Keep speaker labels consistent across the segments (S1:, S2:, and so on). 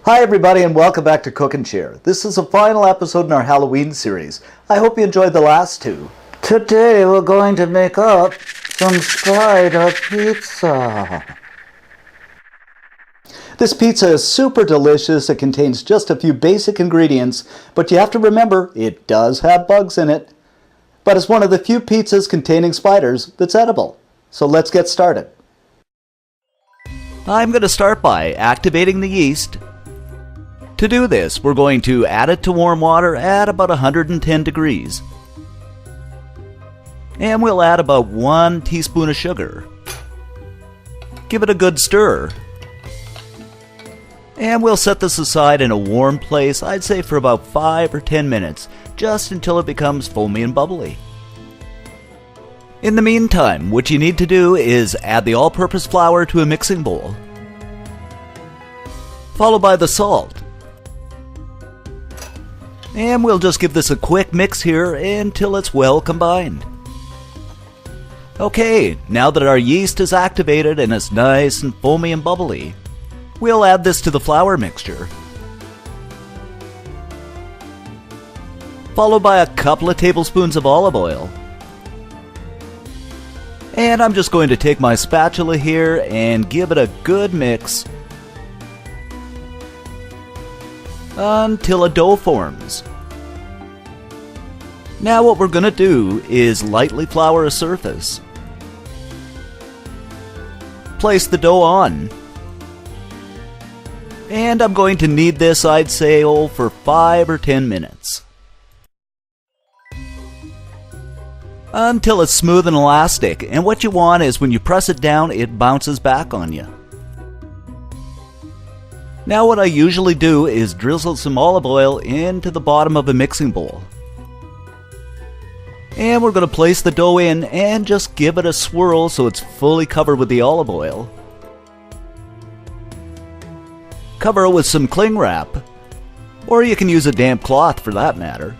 S1: Hi everybody and welcome back to Cook and Share. This is the final episode in our Halloween series. I hope you enjoyed the last two. Today we're going to make up some spider pizza. This pizza is super delicious. It contains just a few basic ingredients, but you have to remember it does have bugs in it. But it's one of the few pizzas containing spiders that's edible. So let's get started. I'm going to start by activating the yeast. To do this, we're going to add it to warm water at about 110 degrees. And we'll add about 1 teaspoon of sugar. Give it a good stir. And we'll set this aside in a warm place, I'd say for about 5 or 10 minutes, just until it becomes foamy and bubbly. In the meantime, what you need to do is add the all-purpose flour to a mixing bowl, followed by the salt. And we'll just give this a quick mix here until it's well combined. Okay, now that our yeast is activated and it's nice and foamy and bubbly, we'll add this to the flour mixture, followed by a couple of tablespoons of olive oil. And I'm just going to take my spatula here and give it a good mix until a dough forms. Now what we're going to do is lightly flour a surface. Place the dough on. And I'm going to knead this, I'd say, for 5 or 10 minutes. Until it's smooth and elastic, and what you want is when you press it down, it bounces back on you. Now what I usually do is drizzle some olive oil into the bottom of a mixing bowl. And we're going to place the dough in and just give it a swirl so it's fully covered with the olive oil. Cover it with some cling wrap, or you can use a damp cloth for that matter.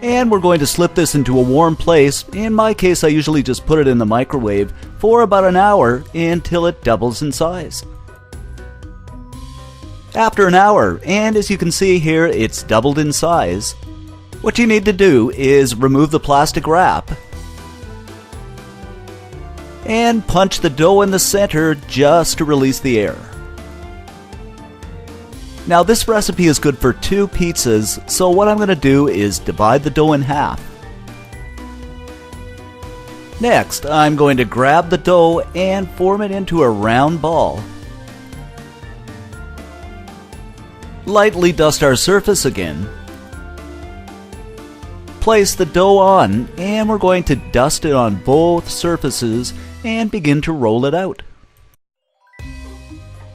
S1: And we're going to slip this into a warm place. In my case, I usually just put it in the microwave for about an hour until it doubles in size. After an hour, and as you can see here, it's doubled in size, what you need to do is remove the plastic wrap and punch the dough in the center just to release the air. Now this recipe is good for 2 pizzas, so what I'm going to do is divide the dough in half. Next, I'm going to grab the dough and form it into a round ball. Lightly dust our surface again. Place the dough on, and we're going to dust it on both surfaces and begin to roll it out.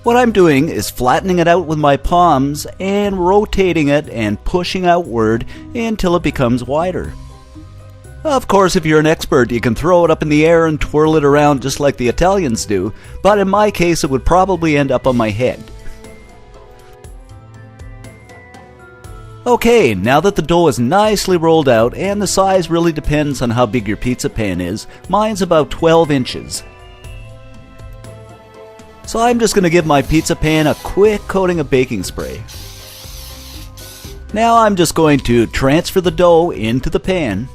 S1: What I'm doing is flattening it out with my palms and rotating it and pushing outward until it becomes wider. Of course, if you're an expert, you can throw it up in the air and twirl it around just like the Italians do, but in my case it would probably end up on my head. Okay, now that the dough is nicely rolled out, and the size really depends on how big your pizza pan is, mine's about 12 inches. So I'm just going to give my pizza pan a quick coating of baking spray. Now I'm just going to transfer the dough into the pan.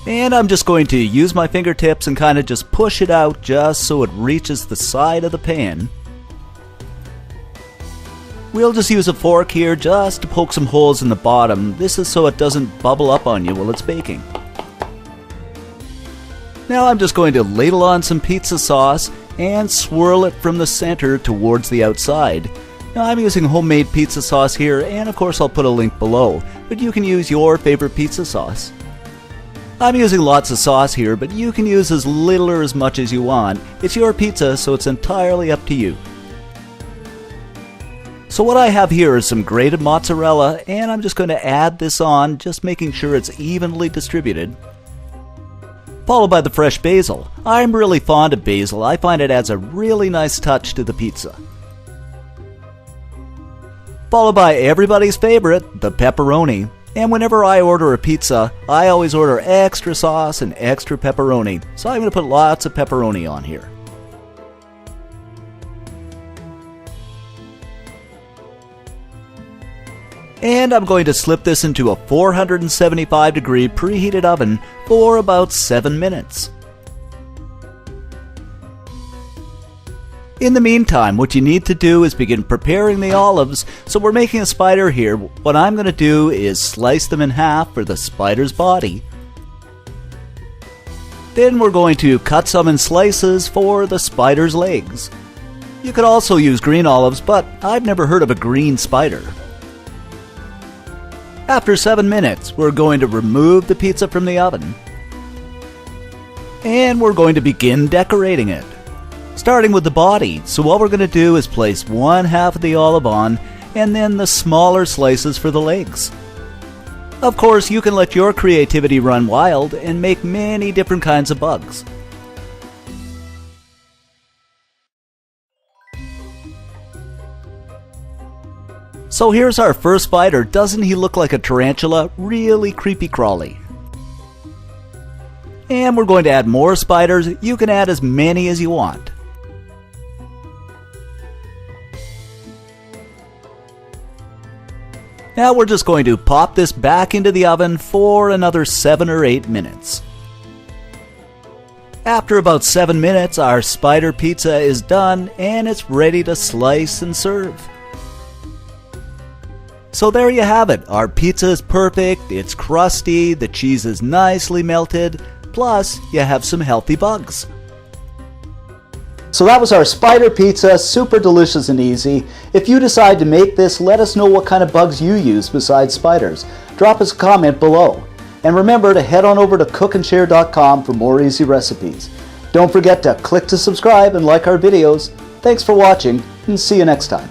S1: And I'm just going to use my fingertips and kind of just push it out just so it reaches the side of the pan. We'll just use a fork here just to poke some holes in the bottom. This is so it doesn't bubble up on you while it's baking. Now I'm just going to ladle on some pizza sauce and swirl it from the center towards the outside. Now I'm using homemade pizza sauce here, and of course I'll put a link below, but you can use your favorite pizza sauce. I'm using lots of sauce here, but you can use as little or as much as you want. It's your pizza, so it's entirely up to you. So what I have here is some grated mozzarella, and I'm just going to add this on, just making sure it's evenly distributed. Followed by the fresh basil. I'm really fond of basil. I find it adds a really nice touch to the pizza. Followed by everybody's favorite, the pepperoni. And whenever I order a pizza, I always order extra sauce and extra pepperoni. So I'm going to put lots of pepperoni on here. And I'm going to slip this into a 475 degree preheated oven for about 7 minutes. In the meantime, what you need to do is begin preparing the olives. So we're making a spider here. What I'm going to do is slice them in half for the spider's body. Then we're going to cut some in slices for the spider's legs. You could also use green olives, but I've never heard of a green spider. After 7 minutes, we're going to remove the pizza from the oven. And we're going to begin decorating it. Starting with the body, so what we're going to do is place one half of the olive on, and then the smaller slices for the legs. Of course, you can let your creativity run wild and make many different kinds of bugs. So here's our first spider. Doesn't he look like a tarantula? Really creepy crawly. And we're going to add more spiders. You can add as many as you want. Now we're just going to pop this back into the oven for another 7 or 8 minutes. After about 7 minutes, our spider pizza is done and it's ready to slice and serve. So there you have it. Our pizza is perfect, it's crusty, the cheese is nicely melted, plus you have some healthy bugs. So that was our spider pizza, super delicious and easy. If you decide to make this, let us know what kind of bugs you use besides spiders. Drop us a comment below. And remember to head on over to TheCooknShare.com for more easy recipes. Don't forget to click to subscribe and like our videos. Thanks for watching, and see you next time.